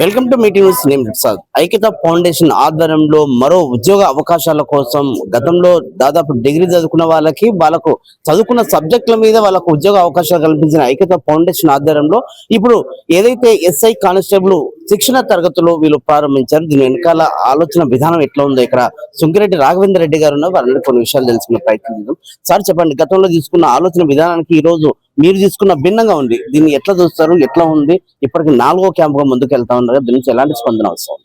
Welcome to meeting news. నేను ప్రసాద్. ఐక్యత foundation ఆధ్వర్యంలో మరో ఉద్యోగ అవకాశాల కోసం గతంలో దాదాపు డిగ్రీ చదువుకున్న వాళ్ళకు చదువుకున్న సబ్జెక్టుల మీద వాళ్ళకు ఉద్యోగ అవకాశాలు కల్పించిన ఐక్యత ఫౌండేషన్ ఆధ్వర్యంలో ఇప్పుడు ఏదైతే ఎస్ఐ కానిస్టేబుల్ శిక్షణ తరగతులు వీళ్ళు ప్రారంభించారు. దీని వెనకాల ఆలోచన విధానం ఎట్లా ఉందో ఇక్కడ సుంకిరెడ్డి రాఘవేంద్ర రెడ్డి గారు ఉన్నారు. వారిని కొన్ని విషయాలు తెలుసుకునే ప్రయత్నం చేద్దాం. సార్ చెప్పండి, గతంలో తీసుకున్న ఆలోచన విధానానికి ఈ రోజు మీరు తీసుకున్న భిన్నంగా ఉంది. దీన్ని ఎట్లా చూస్తారు, ఎట్లా ఉంది? ఇప్పటికి 4వ క్యాంపుగా ముందుకు వెళ్తా ఉన్నారు. దీని నుంచి ఎలాంటి స్పందన వస్తుంది?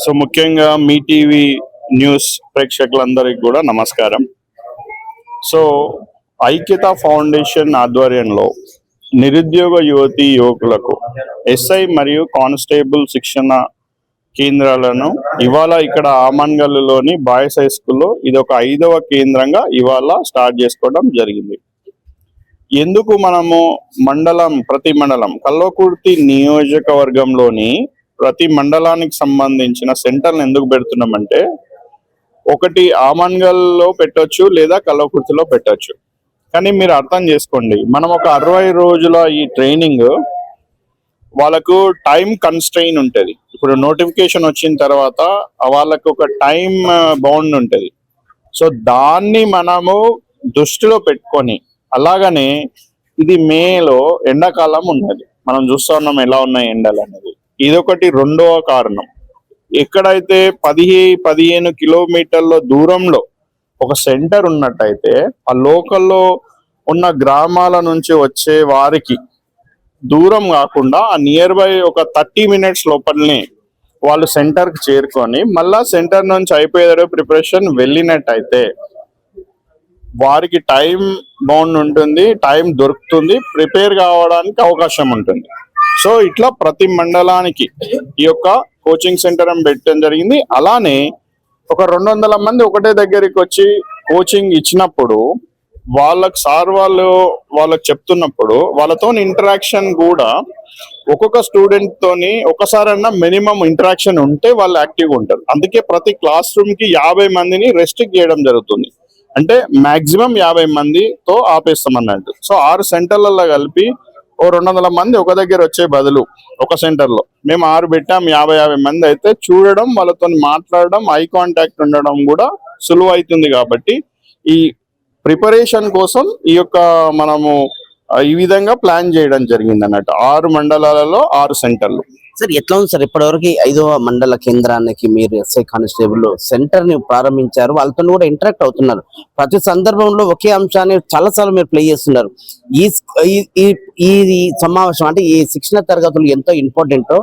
సో ముఖ్యంగా మీ టీవీ న్యూస్ ప్రేక్షకులందరికీ కూడా నమస్కారం. సో ఐక్యత ఫౌండేషన్ ఆధ్వర్యంలో నిరుద్యోగ యువతి యువకులకు ఎస్ఐ మరియు కానిస్టేబుల్ శిక్షణ కేంద్రాలను ఇవాళ ఇక్కడ ఆమన్గల్లులోని బాయ్స్ హై స్కూల్లో ఇది ఒక 5వ కేంద్రంగా ఇవాళ స్టార్ట్ చేసుకోవడం జరిగింది. ఎందుకు మనము ప్రతి మండలం కల్వకుర్తి నియోజకవర్గంలోని ప్రతి మండలానికి సంబంధించిన సెంటర్లు ఎందుకు పెడుతున్నామంటే, ఒకటి ఆమన్గల్లో పెట్టొచ్చు లేదా కల్వకుర్తిలో పెట్టొచ్చు. కానీ మీరు అర్థం చేసుకోండి, మనం ఒక 60 రోజుల ఈ ట్రైనింగ్ వాళ్ళకు టైం కన్స్ట్రెయిన్ ఉంటుంది. ఇప్పుడు నోటిఫికేషన్ వచ్చిన తర్వాత వాళ్ళకు ఒక టైం బౌండ్ ఉంటుంది. సో దాన్ని మనము దృష్టిలో పెట్టుకొని, అలాగనే ఇది మేలో ఎండాకాలం ఉన్నది, మనం చూస్తా ఉన్నాం ఎలా ఉన్నాయి ఎండలు అనేది. ఇదొకటి. రెండవ కారణం, ఎక్కడైతే 15 కిలోమీటర్ల దూరంలో ఒక సెంటర్ ఉన్నట్టయితే ఆ లోకల్లో ఉన్న గ్రామాల నుంచి వచ్చే వారికి దూరం కాకుండా ఆ నియర్ బై ఒక 30 మినిట్స్ లోపలనే వాళ్ళు సెంటర్కి చేరుకొని మళ్ళా సెంటర్ నుంచి అయిపోయేదో ప్రిపరేషన్ వెళ్ళినట్టయితే వారికి టైం బౌండ్ ఉంటుంది, టైం దొరుకుతుంది, ప్రిపేర్ కావడానికి అవకాశం ఉంటుంది. సో ఇట్లా ప్రతి మండలానికి ఈ యొక్క కోచింగ్ సెంటర్ అని పెట్టడం జరిగింది. అలానే ఒక 200 మంది ఒకటే దగ్గరికి వచ్చి కోచింగ్ ఇచ్చినప్పుడు వాళ్ళకి చెప్తున్నప్పుడు వాళ్ళతో ఇంటరాక్షన్ కూడా ఒక్కొక్క స్టూడెంట్ తోని ఒకసారన్నా మినిమం ఇంటరాక్షన్ ఉంటే వాళ్ళు యాక్టివ్గా ఉంటారు. అందుకే ప్రతి క్లాస్ రూమ్ కి 50 మందిని రెస్ట్రిక్ట్ చేయడం జరుగుతుంది. అంటే మాక్సిమం 50 మందితో ఆపేస్తాం అన్నట్టు. సో 6 సెంటర్లలో కలిపి ఓ 200 మంది ఒక దగ్గర వచ్చే బదులు ఒక సెంటర్లో మేము 6 పెట్టాం, 50 మంది అయితే చూడడం, వాళ్ళతో మాట్లాడడం, ఐ కాంటాక్ట్ ఉండడం కూడా సులువు అవుతుంది. కాబట్టి ఈ ప్రిపరేషన్ కోసం ఈ యొక్క మనము ఈ విధంగా ప్లాన్ చేయడం జరిగింది అన్నట్టు. 6 మండలాలలో 6 సెంటర్లు. సార్ ఎట్లా ఉంది సార్? ఇప్పటివరకు 5వ మండల కేంద్రానికి మీరు ఎస్ఐ కానిస్టేబుల్ సెంటర్ ని ప్రారంభించారు. వాళ్ళతో కూడా ఇంటరాక్ట్ అవుతున్నారు. ప్రతి సందర్భంలో ఒకే అంశాన్ని చాలాసార్లు మీరు ప్లే చేస్తున్నారు. ఈ సమావేశం అంటే ఈ శిక్షణ తరగతులు ఎంతో ఇంపార్టెంటో,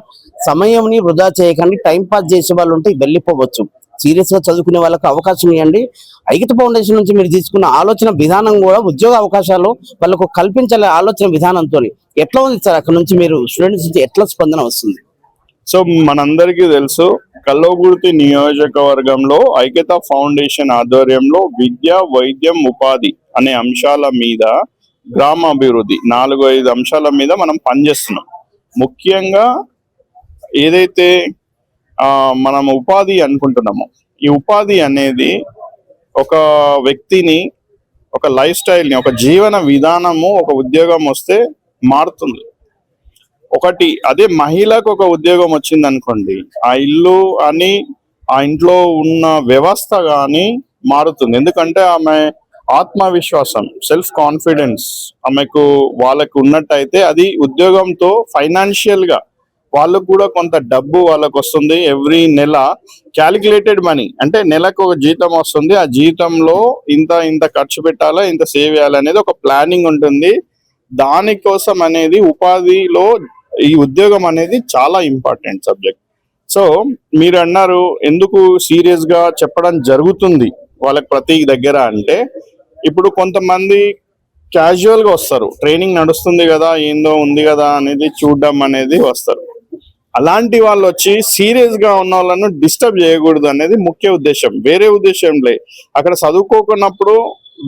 సమయంని వృధా చేయకండి. టైం పాస్ చేసే వాళ్ళు ఉంటే వెళ్ళిపోవచ్చు. సీరియస్ గా చదువుకునే వాళ్ళకి అవకాశం ఇవ్వండి. ఐక్యత ఫౌండేషన్ నుంచి మీరు తీసుకున్న ఆలోచన విధానం కూడా ఉద్యోగ అవకాశాలు వాళ్ళకు కల్పించాలే ఆలోచన విధానంతో ఎట్లా ఉంది సార్? అక్కడ నుంచి మీరు స్టూడెంట్స్ నుంచి ఎట్లా స్పందన వస్తుంది? సో మనందరికీ తెలుసు, కల్వకుర్తి నియోజకవర్గంలో ఐక్యత ఫౌండేషన్ ఆధ్వర్యంలో విద్య, వైద్యం, ఉపాధి అనే అంశాల మీద, గ్రామాభివృద్ధి 4-5 అంశాల మీద మనం పనిచేస్తున్నాం. ముఖ్యంగా ఏదైతే మనం ఉపాధి అనుకుంటున్నామో, ఈ ఉపాధి అనేది ఒక వ్యక్తిని, ఒక లైఫ్ స్టైల్ని, ఒక జీవన విధానము, ఒక ఉద్యోగం వస్తే మారుతుంది. ఒకటి అదే మహిళకు ఒక ఉద్యోగం వచ్చింది అనుకోండి, ఆ ఇల్లు అని ఆ ఇంట్లో ఉన్న వ్యవస్థ కానీ మారుతుంది. ఎందుకంటే ఆమె ఆత్మవిశ్వాసం, సెల్ఫ్ కాన్ఫిడెన్స్ ఆమెకు వాళ్ళకు ఉన్నట్టయితే అది ఉద్యోగంతో ఫైనాన్షియల్ గా వాళ్ళకు కూడా కొంత డబ్బు వాళ్ళకు వస్తుంది. ఎవ్రీ నెల క్యాలిక్యులేటెడ్ మనీ, అంటే నెలకు ఒక జీతం వస్తుంది. ఆ జీతంలో ఇంత ఖర్చు పెట్టాలా, ఇంత సేవ్ చేయాలి అనేది ఒక ప్లానింగ్ ఉంటుంది. దానికోసం అనేది ఉపాధిలో ఈ ఉద్యోగం అనేది చాలా ఇంపార్టెంట్ సబ్జెక్ట్. సో మీరు అన్నారు ఎందుకు సీరియస్ గా చెప్పడం జరుగుతుంది వాళ్ళకి ప్రతి దగ్గర అంటే, ఇప్పుడు కొంతమంది క్యాజువల్ గా వస్తారు, ట్రైనింగ్ నడుస్తుంది కదా, ఏందో ఉంది కదా అనేది చూడడం అనేది వస్తారు. అలాంటి వాళ్ళు వచ్చి సీరియస్ గా ఉన్న వాళ్ళను డిస్టర్బ్ చేయకూడదు అనేది ముఖ్య ఉద్దేశం. వేరే ఉద్దేశం లే, అక్కడ చదువుకోకున్నప్పుడు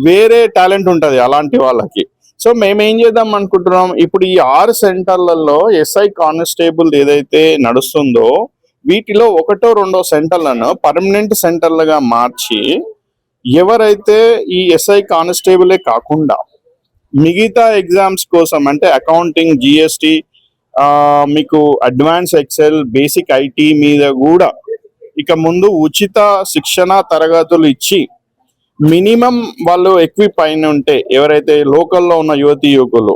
వేరే టాలెంట్ ఉంటది అలాంటి వాళ్ళకి. సో మేము ఏం చేద్దాం అనుకుంటున్నాం, ఇప్పుడు ఈ 6 సెంటర్లలో ఎస్ఐ కానిస్టేబుల్ ఏదైతే నడుస్తుందో వీటిలో 1-2 సెంటర్లను పర్మనెంట్ సెంటర్లుగా మార్చి, ఎవరైతే ఈ ఎస్ఐ కానిస్టేబులే కాకుండా మిగతా ఎగ్జామ్స్ కోసం అంటే అకౌంటింగ్, జిఎస్టి, మీకు అడ్వాన్స్ ఎక్సెల్, బేసిక్ ఐటీ మీద కూడా ఇక ముందు ఉచిత శిక్షణ తరగతులు ఇచ్చి మినిమం వాళ్ళు ఎక్విప్ అయిన ఉంటే ఎవరైతే లోకల్లో ఉన్న యువతి యువకులు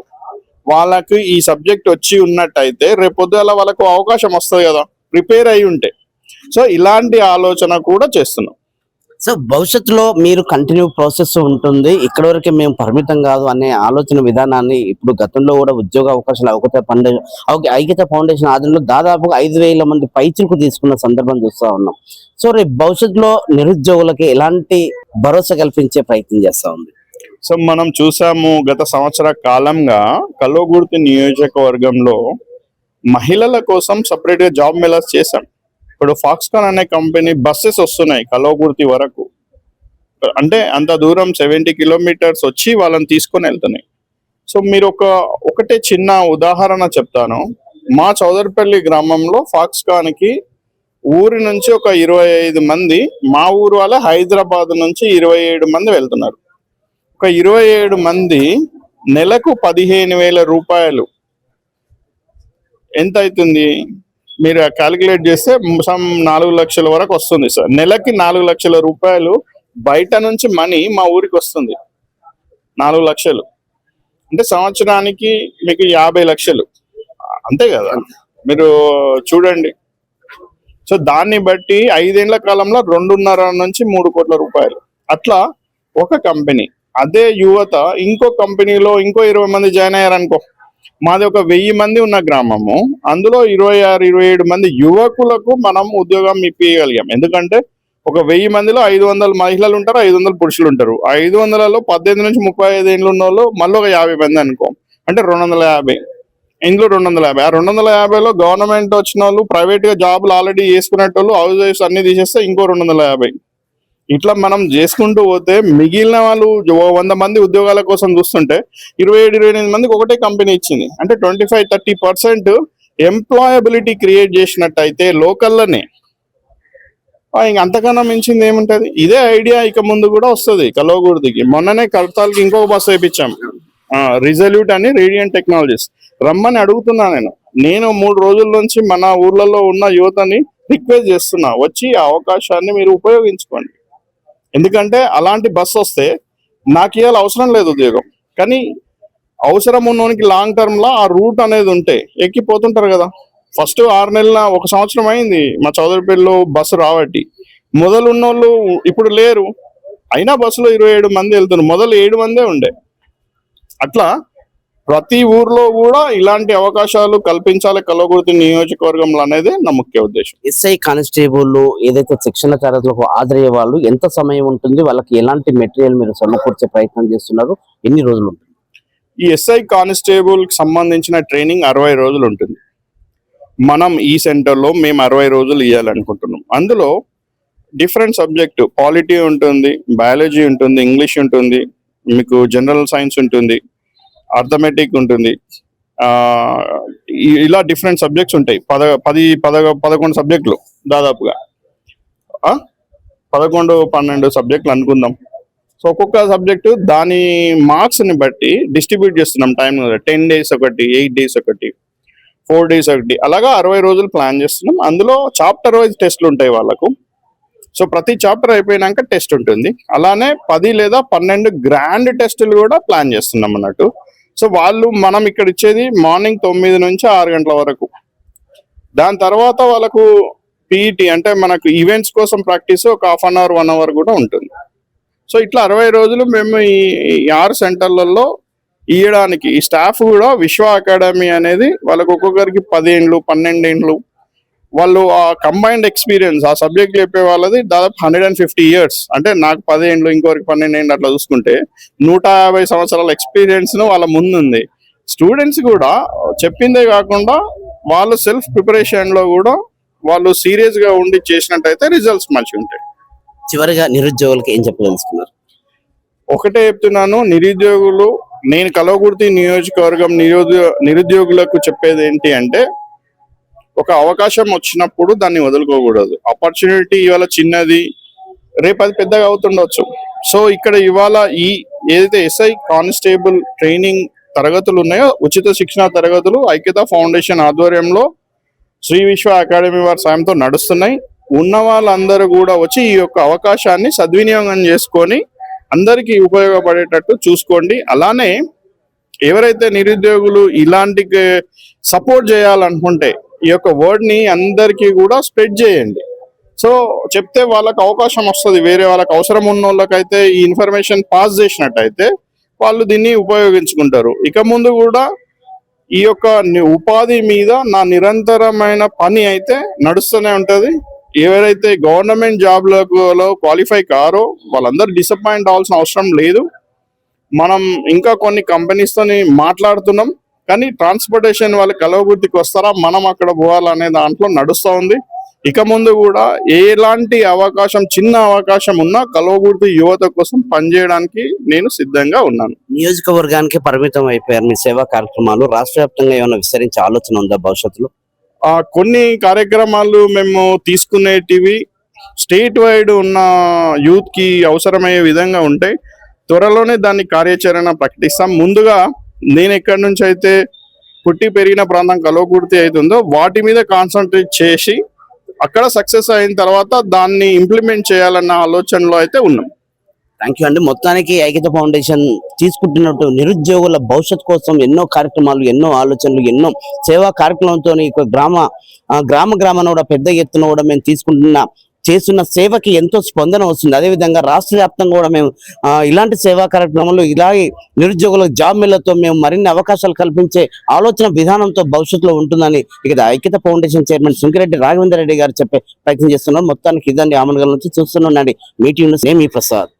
వాళ్ళకి ఈ సబ్జెక్ట్ వచ్చి ఉన్నట్టయితే రేపొద్దుల వాళ్ళకు అవకాశం వస్తుంది కదా, ప్రిపేర్ అయి ఉంటే. సో ఇలాంటి ఆలోచన కూడా చేస్తున్నాం. సో భవిష్యత్తులో మీరు కంటిన్యూ ప్రాసెస్ ఉంటుంది, ఇక్కడ వరకే మేము పరిమితం కాదు అనే ఆలోచన విధానాన్ని ఇప్పుడు గతంలో కూడా ఉద్యోగ అవకాశాలు ఐక్యత ఫౌండేషన్ ఆధ్వర్యంలో దాదాపుగా 5,000 మంది పైచులకు తీసుకున్న సందర్భం చూస్తా ఉన్నాం. సో రేపు భవిష్యత్తులో నిరుద్యోగులకి ఎలాంటి భరోసా కల్పించే ప్రయత్నం చేస్తా ఉంది? సో మనం చూసాము గత సంవత్సర కాలంగా కల్వకుర్తి నియోజకవర్గంలో మహిళల కోసం సపరేట్ గా జాబ్ మేళాస్ చేశాం. ఇప్పుడు ఫాక్స్కాన్ అనే కంపెనీ బస్సెస్ వస్తున్నాయి కల్వకుర్తి వరకు, అంటే అంత దూరం 70 కిలోమీటర్స్ వచ్చి వాళ్ళని తీసుకొని వెళ్తున్నాయి. సో మీరు ఒకటే చిన్న ఉదాహరణ చెప్తాను. మా చౌదరిపల్లి గ్రామంలో ఫాక్స్కాన్ కి ఊరి నుంచి ఒక 25 మంది, మా ఊరు వాళ్ళ హైదరాబాద్ నుంచి 27 మంది వెళ్తున్నారు. ఒక 27 మంది నెలకు 15,000 రూపాయలు ఎంత అవుతుంది మీరు క్యాలిక్యులేట్ చేస్తే 4 లక్షల వరకు వస్తుంది సార్. నెలకి 4 లక్షల రూపాయలు బయట నుంచి మనీ మా ఊరికి వస్తుంది. 4 లక్షలు అంటే సంవత్సరానికి మీకు 50 లక్షలు, అంతే కదా మీరు చూడండి. సో దాన్ని బట్టి 5 ఏళ్ల కాలంలో 2.5 నుంచి 3 కోట్ల రూపాయలు అట్లా ఒక కంపెనీ. అదే యువత ఇంకో కంపెనీలో ఇంకో 20 మంది జాయిన్ అయ్యారనుకో, మాది ఒక 1000 మంది ఉన్న గ్రామము, అందులో 26-27 మంది యువకులకు మనం ఉద్యోగం ఇప్పించగలిగాం. ఎందుకంటే ఒక 1000 మందిలో 500 మహిళలు ఉంటారు, 500 పురుషులు ఉంటారు. 500లో 18 నుంచి 35 ఏళ్ళు ఉన్న వాళ్ళు మళ్ళీ ఒక 50 మంది అనుకో, అంటే 250. ఇందులో 250, ఆ 250లో గవర్నమెంట్ వచ్చిన వాళ్ళు, ప్రైవేట్ గా జాబులు ఆల్రెడీ చేసుకునేటోళ్ళు, హౌస్ వైఫ్స్ అన్ని తీసేస్తే ఇంకో 250. ఇట్లా మనం చేసుకుంటూ పోతే మిగిలిన వాళ్ళు 100 మంది ఉద్యోగాల కోసం చూస్తుంటే 27-28 మందికి ఒకటే కంపెనీ ఇచ్చింది. అంటే 25-30% ఎంప్లాయబిలిటీ క్రియేట్ చేసినట్టయితే లోకల్లోనే, ఇంక అంతకన్నా మించింది ఏముంటది. ఇదే ఐడియా ఇక ముందు కూడా వస్తుంది కల్వకుర్తికి. మొన్ననే కడతాలకి ఇంకొక బస్సు వేయించాం, రిజల్యూట్ అని, రేడియంట్ టెక్నాలజీస్ రమ్మని అడుగుతున్నా. నేను 3 రోజుల నుంచి మన ఊర్లలో ఉన్న యువతని రిక్వెస్ట్ చేస్తున్నా, వచ్చి ఆ అవకాశాన్ని మీరు ఉపయోగించుకోండి. ఎందుకంటే అలాంటి బస్సు వస్తే నాకు ఇవాళ అవసరం లేదు ఉద్యోగం, కానీ అవసరం ఉన్నోనికి లాంగ్ టర్మ్ లో ఆ రూట్ అనేది ఉంటే ఎక్కిపోతుంటారు కదా. ఫస్ట్ 6 నెలల 1 సంవత్సరం అయింది మా చౌదరిపల్లిలో బస్సు రాబట్టి. మొదలు ఉన్నోళ్ళు ఇప్పుడు లేరు, అయినా బస్సులో 27 మంది వెళ్తున్నారు, మొదలు 7 మందే ఉండే. అట్లా ప్రతి ఊర్లో కూడా ఇలాంటి అవకాశాలు కల్పించాలి కల్వకుర్తి నియోజకవర్గంలో అనేది నా ముఖ్య ఉద్దేశం. ఎస్ఐ కానిస్టేబుల్ ఏదైతే శిక్షణ తరగతులకు హాజరయ్యే వాళ్ళు ఎంత సమయం ఉంటుంది, వాళ్ళకి ఎలాంటి మెటీరియల్ మీరు సమకూర్చే ప్రయత్నం చేస్తున్నారు, ఎన్ని రోజులు ఉంటుంది? ఈ ఎస్ఐ కానిస్టేబుల్ కి సంబంధించిన ట్రైనింగ్ 60 రోజులు ఉంటుంది. మనం ఈ సెంటర్లో మేము 60 రోజులు ఇవ్వాలనుకుంటున్నాం. అందులో డిఫరెంట్ సబ్జెక్టు, పాలిటీ ఉంటుంది, బయాలజీ ఉంటుంది, ఇంగ్లీష్ ఉంటుంది, మీకు జనరల్ సైన్స్ ఉంటుంది, అర్థమెటిక్ ఉంటుంది, ఇలా డిఫరెంట్ సబ్జెక్ట్స్ ఉంటాయి. 11 సబ్జెక్టులు, దాదాపుగా 11-12 సబ్జెక్టులు అనుకుందాం. సో ఒక్కొక్క సబ్జెక్టు దాని మార్క్స్ ని బట్టి డిస్ట్రిబ్యూట్ చేస్తున్నాం టైం. 10 days ఒకటి, 8 days ఒకటి, 4 days ఒకటి, అలాగా 60 రోజులు ప్లాన్ చేస్తున్నాం. అందులో చాప్టర్ వైజ్ టెస్ట్లు ఉంటాయి వాళ్ళకు. సో ప్రతి చాప్టర్ అయిపోయినాక టెస్ట్ ఉంటుంది. అలానే 10 లేదా 12 గ్రాండ్ టెస్టులు కూడా ప్లాన్ చేస్తున్నాం అన్నట్టు. సో మనం ఇక్కడ ఇచ్చేది మార్నింగ్ 9 నుంచి 6 గంటల వరకు. దాని తర్వాత వాళ్ళకు పీఈటీ అంటే మనకు ఈవెంట్స్ కోసం ప్రాక్టీస్ ఒక 1/2 hour 1 hour కూడా ఉంటుంది. సో ఇట్లా 60 రోజులు మేము ఈ 6 సెంటర్లలో ఇవ్వడానికి, ఈ స్టాఫ్ కూడా విశ్వ అకాడమీ అనేది వాళ్ళకు ఒక్కొక్కరికి 10 ఏళ్ళు 12 ఏళ్ళు, వాళ్ళు ఆ కంబైన్డ్ ఎక్స్పీరియన్స్ ఆ సబ్జెక్ట్ చెప్పే వాళ్ళది దాదాపు 150 years. అంటే నాకు 10 ఏళ్ళు, ఇంకొకరికి 12 ఏళ్ళు, అట్లా చూసుకుంటే 150 సంవత్సరాల ఎక్స్పీరియన్స్ వాళ్ళ ముందుంది. స్టూడెంట్స్ కూడా చెప్పిందే కాకుండా వాళ్ళు సెల్ఫ్ ప్రిపరేషన్ లో కూడా వాళ్ళు సీరియస్ గా ఉండి చేసినట్టయితే రిజల్ట్స్ మంచిగా ఉంటాయి. చివరిగా నిరుద్యోగులకు ఏం చెప్పదలుచుకున్నారు? ఒకటే చెప్తున్నాను, నిరుద్యోగులు, నేను కల్వకుర్తి నియోజకవర్గం నిరుద్యోగులకు చెప్పేది ఏంటి అంటే, ఒక అవకాశం వచ్చినప్పుడు దాన్ని వదులుకోకూడదు. ఆపర్చునిటీ ఇవాళ చిన్నది, రేపు అది పెద్దగా అవుతుండొచ్చు. సో ఇక్కడ ఇవాళ ఈ ఏదైతే ఎస్ఐ కానిస్టేబుల్ ట్రైనింగ్ తరగతులు ఉన్నాయో ఉచిత శిక్షణ తరగతులు ఐక్యత ఫౌండేషన్ ఆధ్వర్యంలో శ్రీ విశ్వ అకాడమీ వారి సాయంతో నడుస్తున్నాయి. ఉన్న వాళ్ళందరూ కూడా వచ్చి ఈ యొక్క అవకాశాన్ని సద్వినియోగం చేసుకొని అందరికీ ఉపయోగపడేటట్టు చూసుకోండి. అలానే ఎవరైతే నిరుద్యోగులు ఇలాంటి సపోర్ట్ చేయాలనుకుంటే ఈ యొక్క వర్డ్ ని అందరికీ కూడా స్ప్రెడ్ చేయండి. సో చెప్తే వాళ్ళకి అవకాశం వస్తుంది. వేరే వాళ్ళకి అవసరం ఉన్న వాళ్ళకైతే ఈ ఇన్ఫర్మేషన్ పాస్ చేసినట్టయితే వాళ్ళు దీన్ని ఉపయోగించుకుంటారు. ఇక ముందు కూడా ఈ యొక్క ఉపాధి మీద నా నిరంతరమైన పని అయితే నడుస్తూనే ఉంటది. ఎవరైతే గవర్నమెంట్ జాబ్లలో క్వాలిఫై కారో వాళ్ళందరూ డిసప్పాయింట్ అవ్వాల్సిన అవసరం లేదు. మనం ఇంకా కొన్ని కంపెనీస్ తోని మాట్లాడుతున్నాం, కానీ ట్రాన్స్పోర్టేషన్ వాళ్ళు కలవగుర్తికి వస్తారా, మనం అక్కడ పోవాలనే దాంట్లో నడుస్తూ ఉంది. ఇక ముందు కూడా ఎలాంటి అవకాశం, చిన్న అవకాశం ఉన్నా కలవగుర్తి యువత కోసం పనిచేయడానికి నేను సిద్ధంగా ఉన్నాను. నియోజకవర్గానికి పరిమితం అయిపోయారు మీ సేవా కార్యక్రమాలు. రాష్ట్ర వ్యాప్తంగా ఏమైనా విస్తరించే ఆలోచన ఉందా భవిష్యత్తులో? కొన్ని కార్యక్రమాలు మేము తీసుకునేటివి స్టేట్ వైడ్ ఉన్న యూత్ కి అవసరమయ్యే విధంగా ఉంటాయి. త్వరలోనే దాన్ని కార్యాచరణ ప్రకటిస్తాం. ముందుగా నేను ఎక్కడి నుంచి అయితే పుట్టి పెరిగిన ప్రాంతం కలవకుర్తి అవుతుందో వాటి మీద కాన్సన్ట్రేట్ చేసి అక్కడ సక్సెస్ అయిన తర్వాత దాన్ని ఇంప్లిమెంట్ చేయాలన్న ఆలోచనలో అయితే ఉన్నాం. థ్యాంక్ యూ అండి. మొత్తానికి ఐక్యత ఫౌండేషన్ తీసుకుంటున్నట్టు నిరుద్యోగుల భవిష్యత్ కోసం ఎన్నో కార్యక్రమాలు, ఎన్నో ఆలోచనలు, ఎన్నో సేవా కార్యక్రమంతో గ్రామాన్ని కూడా పెద్ద ఎత్తున కూడా మేము చేస్తున్న సేవకి ఎంతో స్పందన వస్తుంది. అదేవిధంగా రాష్ట్ర వ్యాప్తంగా కూడా మేము ఇలాంటి సేవా కార్యక్రమాలు, ఇలాగే నిరుద్యోగులకు జాబ్ మేళతో మేము మరిన్ని అవకాశాలు కల్పించే ఆలోచన విధానంతో భవిష్యత్తులో ఉంటుందని ఇక్కడ ఐక్యత ఫౌండేషన్ చైర్మన్ సుంకిరెడ్డి రాఘవేందర్ రెడ్డి గారు చెప్పే ప్రయత్నం చేస్తున్నారు. మొత్తానికి ఇదండి ఆమనగల్ నుంచి చూస్తున్నాండి. మీటింగ్ మీ ప్రసాద్.